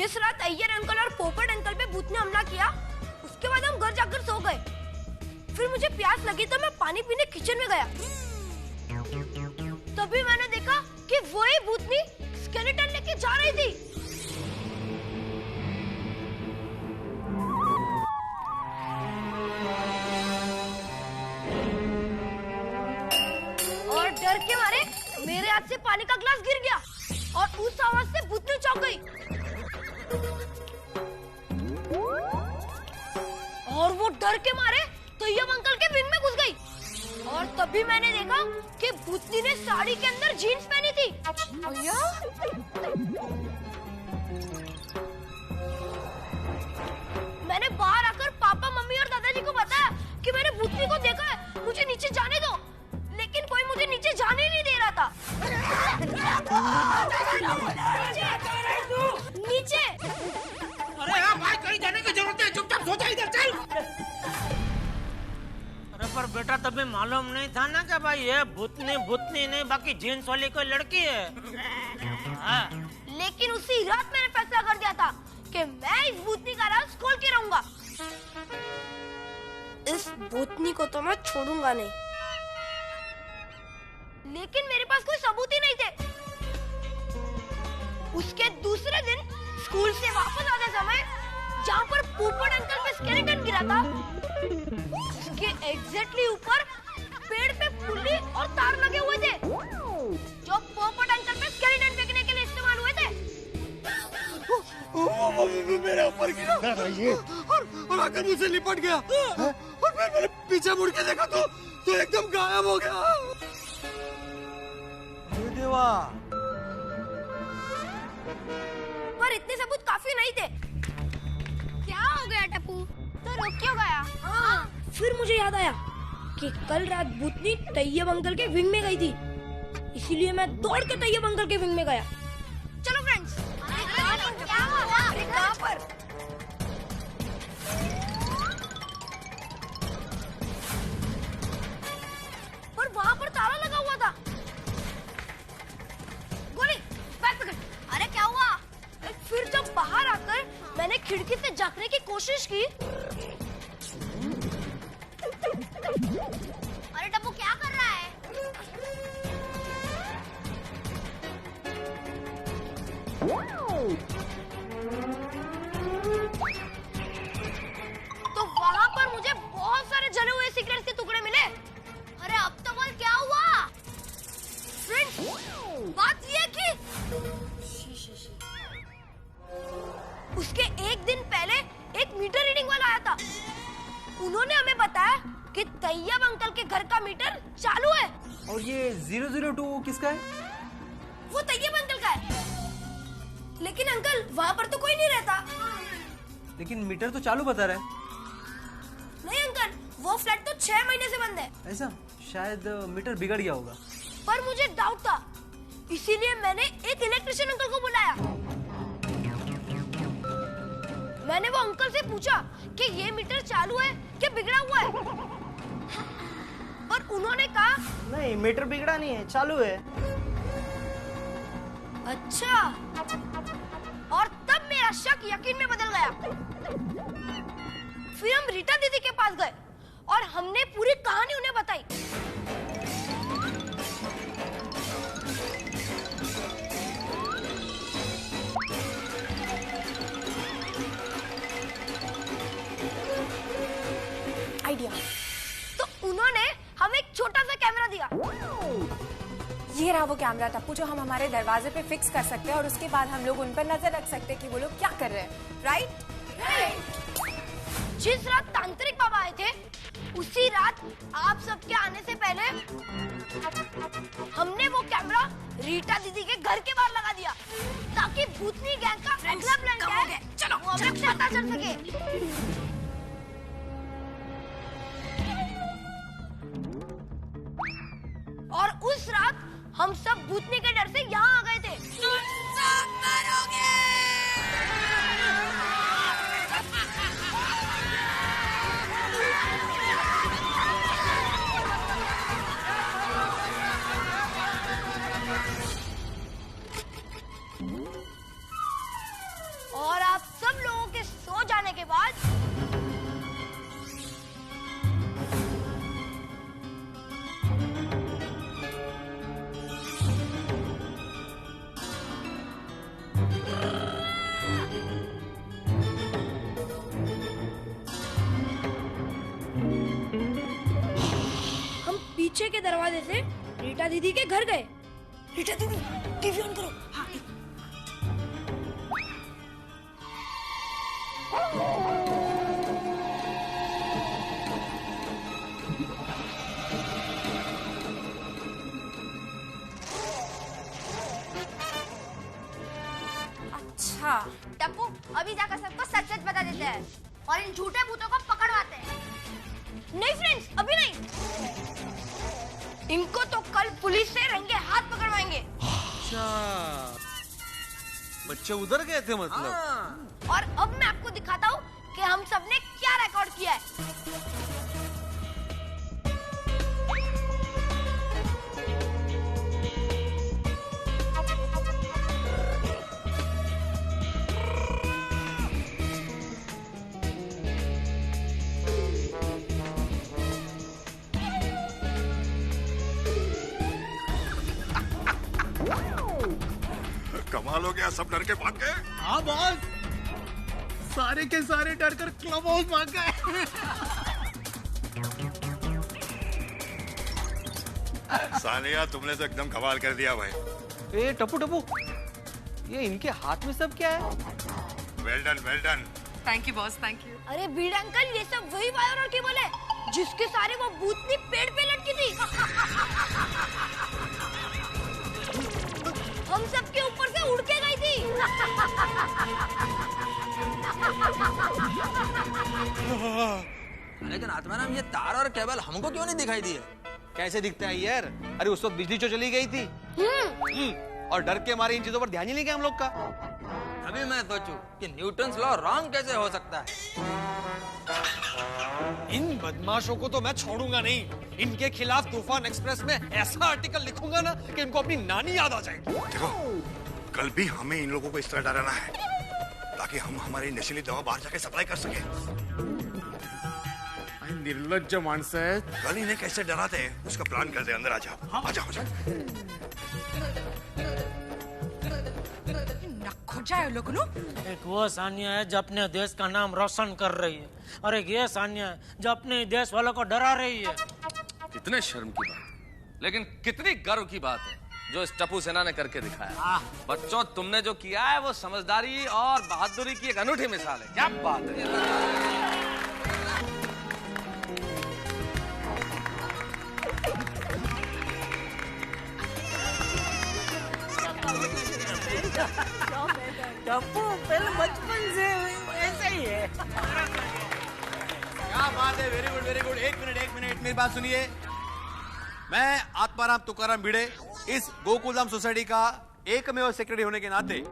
जिस रात अय्यर अंकल और पोपट अंकल पे भूत ने हमला किया, उसके बाद हम घर जाकर सो गए। फिर मुझे प्यास लगी तो मैं पानी पीने किचन में गया। तभी मैंने देखा कि वही भूतनी स्केलेटन लेके जा रही थी। और डर के मारे मेरे हाथ से पानी का ग्लास गिर गया और उस आवाज से भूतनी चौंक गई और वो डर के मारे तैयब अंकल के विंग में घुस गई। और तभी मैंने देखा कि भूतनी ने साड़ी के अंदर जीन्स पहनी थी। मैंने बाहर आकर पापा, मम्मी और दादाजी को बताया कि मैंने भूतनी को देखा है, मुझे नीचे जाने दो। लेकिन कोई मुझे नीचे जाने नहीं दे रहा था। नीचे। अरे हाँ भाई, कहीं जाने की जरूरत है, चुपचाप सो जा, इधर चल। अरे पर बेटा तभी मालूम नहीं था ना कि भाई ये भूतनी नहीं, बाकी जीन्स वाली कोई लड़की है। हाँ। लेकिन उसी रात मैंने फैसला कर दिया था कि मैं इस भूतनी का राज खोल के रहूंगा। इस भूतनी को तो मैं छोड़ूंगा नहीं। लेकिन मेरे पास कोई सबूत ही नहीं थे। उसके दूसरे दिन स्कूल से वापस आते समय जहाँ पर पोपट अंकल पे स्केलेटन गिरा था, उसके एग्जैक्टली ऊपर पेड़ पे पुल्ली और तार लगे हुए थे जो पोपट अंकल पे स्केलेटन फेंकने के लिए इस्तेमाल हुए थे। मेरे ऊपर गिरा और आकर मुझसे लिपट गया और मैंने पीछे मुड़ के देखा तो एकदम गायब हो गया। देवा, पर इतने सबूत काफी नहीं थे। क्या हो गया टप्पू, तो रुक क्यों गया? फिर मुझे याद आया कि कल रात भूतनी तैयब अंकल के विंग में गई थी, इसीलिए मैं दौड़ के तैयब अंकल के विंग में गया। चलो फ्रेंड्स। क्या हुआ? अरे कहाँ पर? पर वहाँ पर ताला लगा हुआ था। गोली, बैग पकड़। अरे क्या हुआ? फिर जब बाहर आकर मैंने खिड़की से झांकने की कोशिश की। अरे टप्पू क्या कर रहा है? तो वहाँ पर मुझे बहुत सारे जले हुए सिगरेट के टुकड़े मिले। अरे अब तो बोल क्या हुआ? फ्रेंड्स, बात ये कि उसके एक दिन पहले एक मीटर रीडिंग वाला आया था। उन्होंने हमें बताया कि तैयब अंकल के घर का मीटर चालू है। और ये 002 किसका है? वो तैयब अंकल का है। लेकिन अंकल वहाँ पर तो कोई नहीं रहता। लेकिन मीटर तो चालू बता रहा है। नहीं अंकल, वो फ्लैट तो 6 महीने से बंद है। ऐसा? शायद मीटर बिगड़ गया होगा। पर मुझे डाउट था, इसीलिए मैंने एक इलेक्ट्रिशियन अंकल को बुलाया। मैंने वो अंकल से पूछा कि ये मीटर चालू है कि बिगड़ा हुआ है। पर उन्होंने कहा नहीं, मीटर बिगड़ा नहीं है, चालू है। अच्छा। और तब मेरा शक यकीन में बदल गया। फिर हम रीटा दीदी के पास गए और हमने पूरी कहानी उन्हें बताई। आइडिया। तो उन्होंने हमें एक छोटा सा कैमरा दिया। ये रहा वो कैमरा टप्पू, जो हम हमारे दरवाजे पे फिक्स कर सकते हैं और उसके बाद हम लोग उन पर नजर रख सकते हैं कि वो लोग क्या कर रहे हैं। राइट? जिस रात तांत्रिक बाबा आए थे, उसी रात आप सबके आने से पहले हमने वो कैमरा रीटा दीदी के घर के बाहर लगा दिया ताकि भूतनी गैंग का अगला प्लान क्या है, चलो वो हमें पता चल सके। और उस रात हम सब भूतनी के डर से यहाँ आ गए थे। और पीछे के दरवाजे से रीटा दीदी के घर गए। रीटा दीदी टीवी ऑन करो। हाँ। अच्छा, टप्पू अभी जाकर सबको सच सच बता देते हैं और इन झूठे भूतों को पकड़वाते हैं। नहीं फ्रेंड्स, अभी नहीं। इनको तो कल पुलिस से रंगे हाथ पकड़वाएंगे। अच्छा, बच्चे उधर गए थे मतलब। और अब मैं आपको दिखाता हूँ कि हम सबने क्या रिकॉर्ड किया है। कमाल हो गया, सब डर के भाग गए। हाँ बॉस, सारे के सारे डर कर क्लब हाउस भाग गए। सालिया, तुमने तो एकदम कमाल कर दिया भाई। ए टप्पू टप्पू, ये इनके हाथ में सब क्या है? Well done, well done. Thank you boss, thank you. अरे बीड़ अंकल, ये सब वही वायरल केबल है जिसके सारे वो भूतनी पेड़ पे लटकी थी। हम सबके ऊपर से उड़ के गई थी। लेकिन आत्माराम, ये तार और केबल हमको क्यों नहीं दिखाई दिए? कैसे दिखता है यार? अरे उस वक्त बिजली जो चली गई थी। और डर के मारे इन चीजों पर ध्यान ही नहीं गया हम लोग का। अभी मैं सोचूं कि न्यूटन्स लॉ रॉन्ग कैसे हो सकता है। इन बदमाशों को तो मैं छोड़ूंगा नहीं। इनके खिलाफ तूफान एक्सप्रेस में ऐसा आर्टिकल लिखूंगा ना कि इनको अपनी नानी याद आ जाएगी। देखो, कल भी हमें इन लोगों को इस तरह डराना है ताकि हम हमारी नशीली दवा बाहर जाके सप्लाई कर सके। निर्लज्ज मानस है। कल इन्हें कैसे डराते हैं उसका प्लान करते हैं। अंदर आ जाओ। आ जाओ, आ जाओ। एक वो सानिया है जो अपने देश का नाम रोशन कर रही है, और एक ये सानिया है जो अपने देश वालों को डरा रही है। कितने शर्म की बात, लेकिन कितनी गर्व की बात है जो इस टप्पू सेना ने करके दिखाया। बच्चों, तुमने जो किया है वो समझदारी और बहादुरी की एक अनूठी मिसाल है। क्या बात है। टप्पू पहले बचपन से ऐसे ही है। क्या बात है, वेरी गुड वेरी गुड। एक मिनट मेरी बात सुनिए। मैं आत्माराम तुकाराम भिड़े इस गोकुलधाम सोसाइटी का एकमेव सेक्रेटरी होने के नाते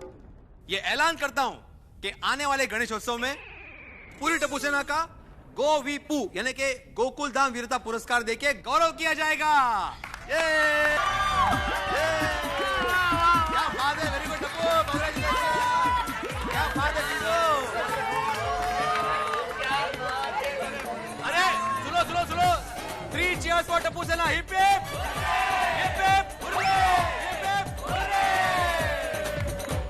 ये ऐलान करता हूं कि आने वाले गणेशोत्सव में पूरी टप्पू सेना का गोवीपू यानी कि गोकुलधाम वीरता पुरस्कार देके गौरव किया जाएगा। ये क्या बात है, वेरी गुड टप्पू, क्या बात है जीजू। अरे सुनो, 3 cheers for टप्पू सेना। Hip hip hip hip hurray, hip hip hurray.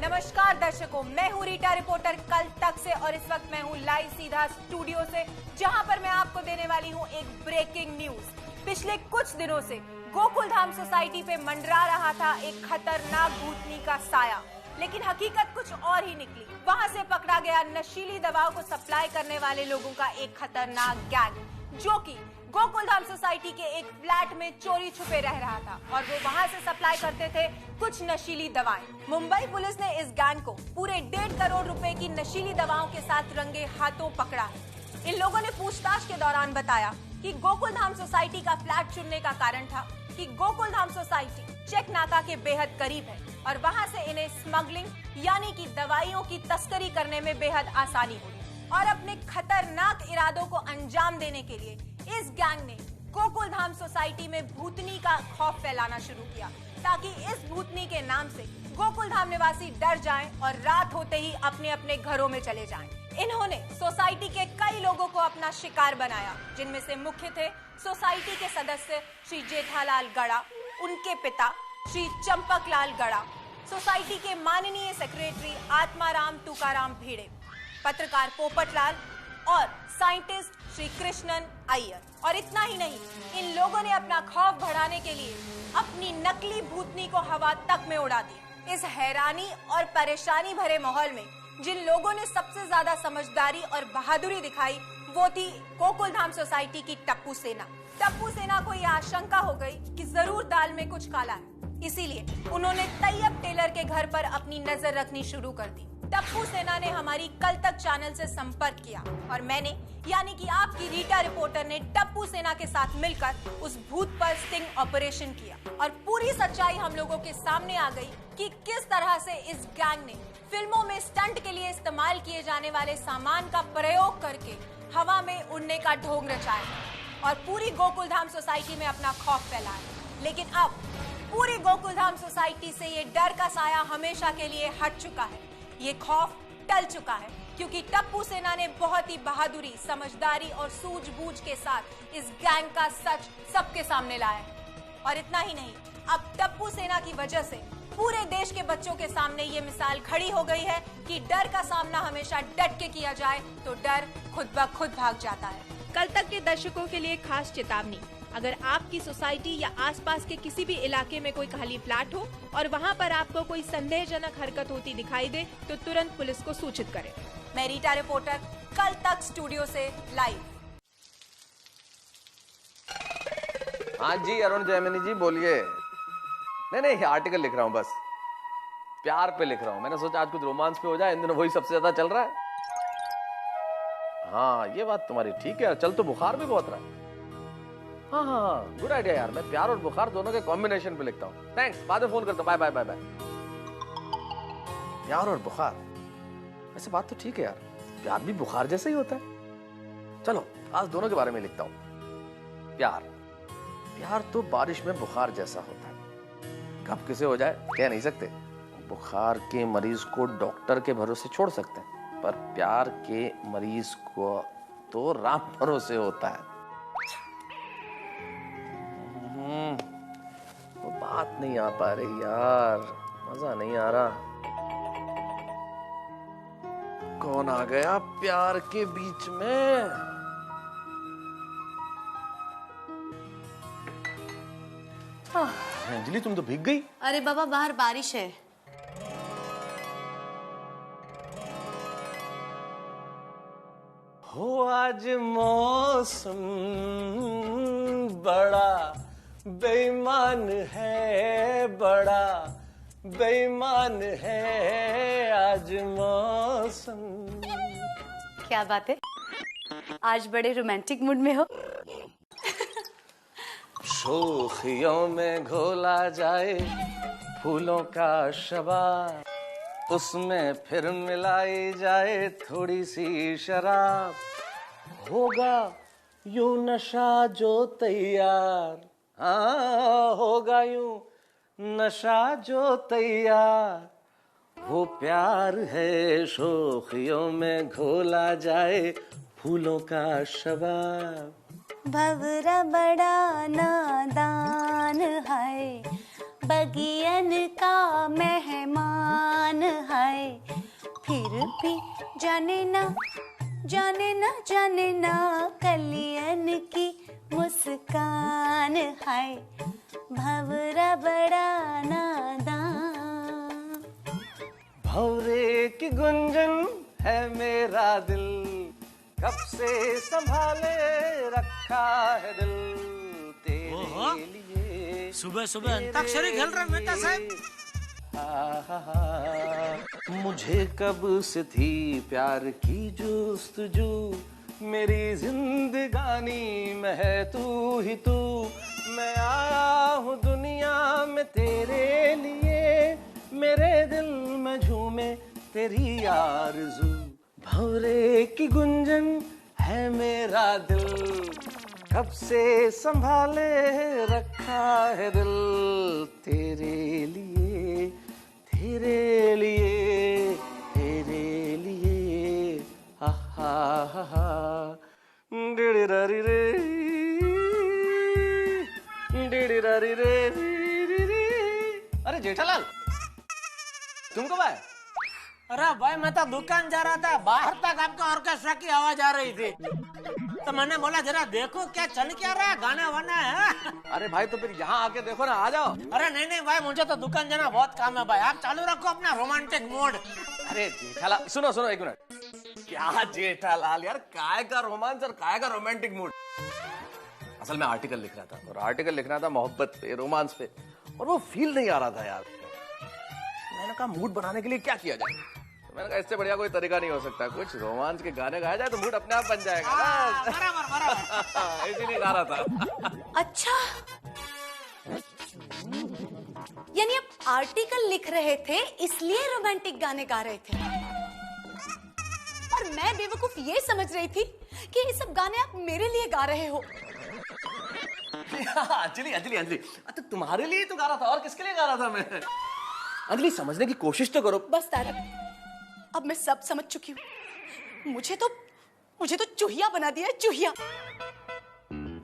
नमस्कार दर्शकों, मैं हूँ रीटा, रिपोर्टर कल तक से, और इस वक्त मैं हूँ लाइव सीधा स्टूडियो से, जहाँ पर मैं आपको देने वाली हूँ एक ब्रेकिंग न्यूज। पिछले कुछ दिनों से गोकुलधाम सोसाइटी पे मंडरा रहा था एक खतरनाक भूतनी का साया, लेकिन हकीकत कुछ और ही निकली। वहाँ से पकड़ा गया नशीली दवाओं को सप्लाई करने वाले लोगों का एक खतरनाक गैंग, जो कि गोकुलधाम सोसाइटी के एक फ्लैट में चोरी छुपे रह रहा था, और वो वहाँ से सप्लाई करते थे कुछ नशीली दवाएं। मुंबई पुलिस ने इस गैंग को पूरे 1.5 करोड़ रुपए की नशीली दवाओं के साथ रंगे हाथों पकड़ा है। इन लोगों ने पूछताछ के दौरान बताया कि गोकुलधाम सोसाइटी का फ्लैट चुनने का कारण था कि गोकुलधाम सोसाइटी चेक नाका के बेहद करीब है, और वहाँ से इन्हें स्मगलिंग यानी कि दवाइयों की तस्करी करने में बेहद आसानी हुई। और अपने खतरनाक इरादों को अंजाम देने के लिए इस गैंग ने गोकुलधाम सोसाइटी में भूतनी का खौफ फैलाना शुरू किया, ताकि इस भूतनी के नाम से गोकुलधाम निवासी डर जाएं और रात होते ही अपने अपने घरों में चले जाएं। इन्होंने सोसाइटी के कई लोगों को अपना शिकार बनाया, जिनमें से मुख्य थे सोसाइटी के सदस्य श्री जेठालाल गड़ा, उनके पिता श्री चंपकलाल गड़ा, सोसाइटी के माननीय सेक्रेटरी आत्माराम तुकाराम भिड़े, पत्रकार पोपटलाल और साइंटिस्ट श्री कृष्णन अय्यर। और इतना ही नहीं, इन लोगों ने अपना खौफ बढ़ाने के लिए अपनी नकली भूतनी को हवा तक में उड़ा दी। इस हैरानी और परेशानी भरे माहौल में जिन लोगों ने सबसे ज्यादा समझदारी और बहादुरी दिखाई वो थी गोकुलधाम सोसाइटी की टप्पू सेना। टप्पू सेना को यह आशंका हो गई कि जरूर दाल में कुछ काला है, इसीलिए उन्होंने तैयब टेलर के घर पर अपनी नजर रखनी शुरू कर दी। टप्पू सेना ने हमारी कल तक चैनल से संपर्क किया और मैंने यानी कि आपकी रीटा रिपोर्टर ने टप्पू सेना के साथ मिलकर उस भूत पर स्टिंग ऑपरेशन किया और पूरी सच्चाई हम लोगों के सामने आ गई कि किस तरह से इस गैंग ने फिल्मों में स्टंट के लिए इस्तेमाल किए जाने वाले सामान का प्रयोग करके हवा में उड़ने का ढोंग रचाया और पूरी गोकुलधाम सोसाइटी में अपना खौफ फैलाया। लेकिन अब पूरी गोकुलधाम सोसाइटी से ये डर का साया हमेशा के लिए हट चुका है। ये खौफ टल चुका है क्योंकि टप्पू सेना ने बहुत ही बहादुरी, समझदारी और सूझबूझ के साथ इस गैंग का सच सबके सामने लाया है। और इतना ही नहीं, अब टप्पू सेना की वजह से पूरे देश के बच्चों के सामने ये मिसाल खड़ी हो गई है कि डर का सामना हमेशा डट के किया जाए तो डर खुद ब खुद भाग जाता है। कल तक के दर्शकों के लिए खास चेतावनी, अगर आपकी सोसाइटी या आसपास के किसी भी इलाके में कोई खाली फ्लैट हो और वहां पर आपको कोई संदेहजनक हरकत होती दिखाई दे तो तुरंत पुलिस को सूचित करें। मैं रीटा रिपोर्टर, कल तक स्टूडियो से लाइव। हाँ जी अरुण जयमिनी जी बोलिए। नहीं आर्टिकल लिख रहा हूँ, बस प्यार पे लिख रहा हूँ। मैंने सोचा आज कुछ रोमांस पे हो जाए, इन दिनों वही सबसे ज्यादा चल रहा है। हाँ ये बात तुम्हारी ठीक है, चल तो बुखार भी बहुत रहा है। हाँ गुड आइडिया यार, मैं प्यार और बुखार दोनों के कॉम्बिनेशन पे लिखता हूँ। थैंक्स, बाद में फोन करता हूँ। Bye bye bye bye. प्यार और बुखार, वैसे बात तो ठीक है यार, प्यार भी बुखार जैसा ही होता है। चलो आज दोनों के बारे में लिखता हूँ। प्यार तो बारिश में बुखार जैसा होता है, कब किसे हो जाए कह नहीं सकते। बुखार के मरीज को डॉक्टर के भरोसे छोड़ सकते हैं, पर प्यार के मरीज को तो राम भरोसे होता है। वो बात नहीं आ पा रही यार, मजा नहीं आ रहा। कौन आ गया प्यार के बीच में? अंजलि तुम तो भीग गई। अरे बाबा बाहर बारिश है। हो आज मौसम बड़ा बेईमान है, बड़ा बेईमान है आज मौसम। क्या बात है, आज बड़े रोमांटिक मूड में हो। शोखियों में घोला जाए फूलों का शबाब, उसमें फिर मिलाई जाए थोड़ी सी शराब। होगा यूं नशा जो तैयार, हाँ होगा यूं नशा जो तैयार। वो प्यार है शोखियों में घोला जाए फूलों का शबाब। भंवरा बड़ा नादान है, बगियन का मेहमान है, फिर भी जाने ना जाने ना जाने ना कलियन की मुस्कान है। भंवरा बड़ा नादान। भंवरे की गुंजन है मेरा दिल, कब से संभाले रखा है दिल तेरे लिए। सुबह सुबह अंताक्षरी खेल रहे मेहता साहब। मुझे कब से थी प्यार की जुस्तजू, मेरी जिंदगानी में है तू ही तू। मैं आया हूँ दुनिया में तेरे लिए, मेरे दिल में झूमे तेरी आरज़ू। भंवरे की गुंजन है मेरा दिल, कब से संभाले रखा है दिल तेरे लिए, तेरे लिए, तेरे लिए। हा हा हा हा डिडिरारी रे, डिडिरारी रे। अरे जेठालाल तुम कब आए? अरे भाई मैं तो दुकान जा रहा था, बाहर तक आपका ऑर्केस्ट्रा की आवाज आ रही थी, तो मैंने बोला जरा देखो क्या चल क्या रहा है, गाना वाना है। अरे भाई तो फिर यहाँ आके देखो ना, आ जाओ। अरे नहीं नहीं भाई, मुझे तो दुकान जाना बहुत काम है भाई, आप चालू रखो अपना रोमांटिक मूड। अरे जेठालाल सुनो सुनो एक मिनट, क्या जेठालाल यार, काय का रोमांस और काय का रोमांटिक मूड। असल में आर्टिकल लिख रहा था, और आर्टिकल लिख रहा था मोहब्बत पे, रोमांस पे, और वो फील नहीं आ रहा था यार। मैंने कहा मूड बनाने के लिए क्या किया जाए, तो मैंने कहा इससे बढ़िया कोई तरीका नहीं हो सकता, कुछ रोमांस के गाने गाया जाए तो मूड अपने आप बन जाएगा। इसीलिए गा रहा था। अच्छा, यानी आप आर्टिकल लिख रहे थे इसलिए रोमांटिक गाने गा रहे थे, और मैं बेवकूफ ये समझ रही थी कि ये सब गाने आप मेरे लिए गा रहे हो। अंजलि अंजलि अंजलि, तो तुम्हारे लिए तो गा रहा था, और किसके लिए गा रहा था मैं? अंजलि समझने की कोशिश तो करो। बस तारक, अब मैं सब समझ चुकी हूँ। मुझे तो चूहिया बना दिया है, चूहिया।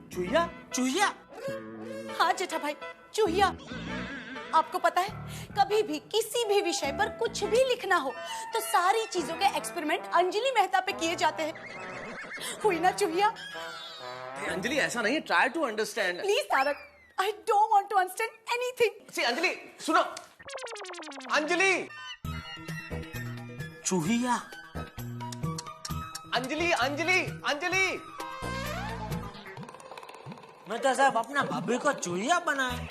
चूहिया? चूहिया? हाँ जेठा भाई, चूहिया। आपको पता है, कभी भी किसी भी विषय पर कुछ भी लिखना हो तो सारी चीजों के एक्सपेरिमेंट अंजलि मेहता पे किए जाते हैं। हुई ना चूहिया? अंजलि ऐसा नहीं, try to understand. Please Tarak, I don't want to understand anything. See Anjali सुनो, अंजलि, चूहिया, अंजलि अंजलि अंजलि। मैं तो साहब अपना भाभी को चूहिया बनाए,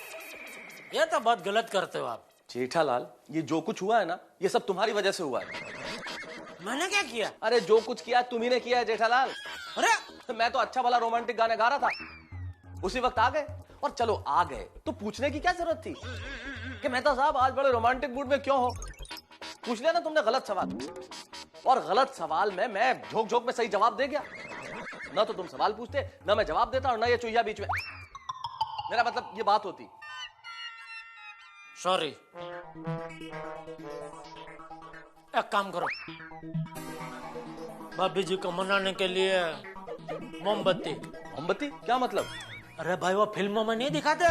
ये तो बहुत गलत करते हो आप। जेठालाल, ये जो कुछ हुआ है ना, ये सब तुम्हारी वजह से हुआ है। मैंने क्या किया? अरे जो कुछ किया तुम्ही ने किया है जेठालाल। अरे मैं तो अच्छा भला रोमांटिक गाने गा रहा था, उसी वक्त आ गए, और चलो आ गए तो पूछने की क्या जरूरत थी कि मेहता साहब आज बड़े रोमांटिक मूड में क्यों हो? पूछ लिया ना तुमने गलत सवाल, और गलत सवाल में मैं झोंक झोंक में सही जवाब दे गया। ना तो तुम सवाल पूछते, ना मैं जवाब देता, और ना ये चूहिया बीच में। मेरा मतलब ये बात होती। सॉरी। एक काम करो, भाभी जी को मनाने के लिए मोमबत्ती। मोमबत्ती क्या मतलब? अरे भाई वो फिल्मों में नहीं दिखाते,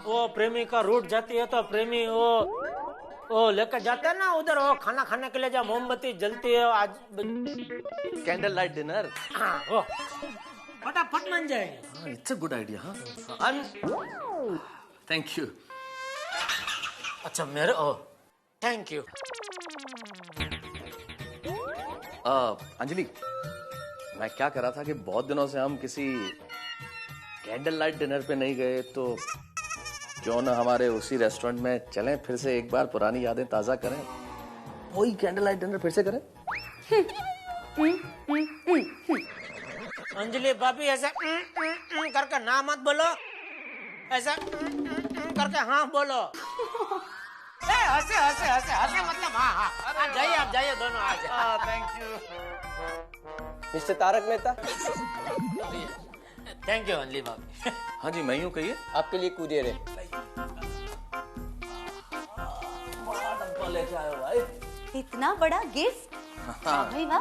वो प्रेमी का रूठ जाती है तो प्रेमी वो लेकर जाते हैं ना उधर, वो खाना खाने के लिए जब मोमबत्ती जलती है आज, कैंडल लाइट डिनर। हाँ वो फटाफट बन जाएंगे। It's a good idea. हाँ थैंक यू। अच्छा मेरे थैंक यू। अंजलि, मैं क्या कर रहा था कि बहुत दिनों से हम किसी कैंडल लाइट डिनर पे नहीं गए, तो क्यों ना हमारे उसी रेस्टोरेंट में चलें, फिर से एक बार पुरानी यादें ताजा करें, वही कैंडल लाइट डिनर फिर से करें। अंजलि भाभी ऐसा करके ना मत बोलो, ऐसा करके हाँ बोलो। हंसे हंसे हंसे हंसे मतलब हाँ हाँ। आप जाइए, आप जाइए दोनों, आ जाइए। Thank you mister Tarak Mehta. Thank you Anjali भाभी। हाँ जी, मैं यूँ कहिए, आपके लिए कुरियर है। इतना बड़ा गिफ्ट? हाँ भाई वाह।